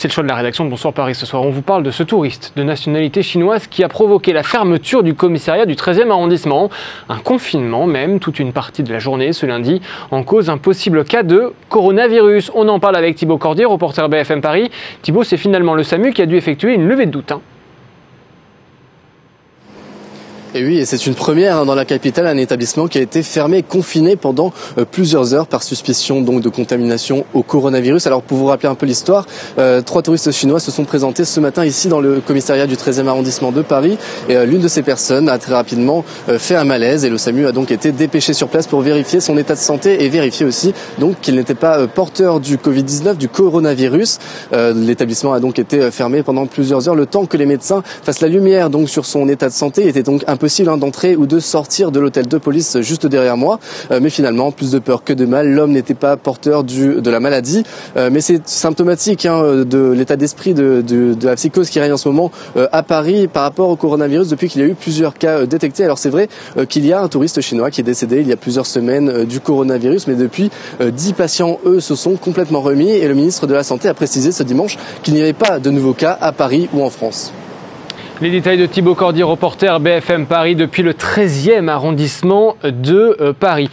c'est le choix de la rédaction de Bonsoir Paris ce soir. On vous parle de ce touriste de nationalité chinoise qui a provoqué la fermeture du commissariat du 13e arrondissement. Un confinement même, toute une partie de la journée ce lundi, en cause un possible cas de coronavirus. On en parle avec Thibaut Cordier, reporter BFM Paris. Thibaut, c'est finalement le SAMU qui a dû effectuer une levée de doute. Et oui, et c'est une première dans la capitale, un établissement qui a été fermé, confiné pendant plusieurs heures par suspicion donc de contamination au coronavirus. Alors pour vous rappeler un peu l'histoire, 3 touristes chinois se sont présentés ce matin ici dans le commissariat du 13e arrondissement de Paris. Et l'une de ces personnes a très rapidement fait un malaise et le SAMU a donc été dépêché sur place pour vérifier son état de santé et vérifier aussi donc qu'il n'était pas porteur du Covid-19, du coronavirus. L'établissement a donc été fermé pendant plusieurs heures, le temps que les médecins fassent la lumière donc sur son état de santé. Il était donc impossible d'entrer ou de sortir de l'hôtel de police juste derrière moi. Mais finalement, plus de peur que de mal, l'homme n'était pas porteur de la maladie. Mais c'est symptomatique de l'état d'esprit de la psychose qui règne en ce moment à Paris par rapport au coronavirus depuis qu'il y a eu plusieurs cas détectés. Alors c'est vrai qu'il y a un touriste chinois qui est décédé il y a plusieurs semaines du coronavirus, mais depuis 10 patients, eux, se sont complètement remis et le ministre de la Santé a précisé ce dimanche qu'il n'y avait pas de nouveaux cas à Paris ou en France. Les détails de Thibaut Cordier, reporter BFM Paris depuis le 13e arrondissement de Paris.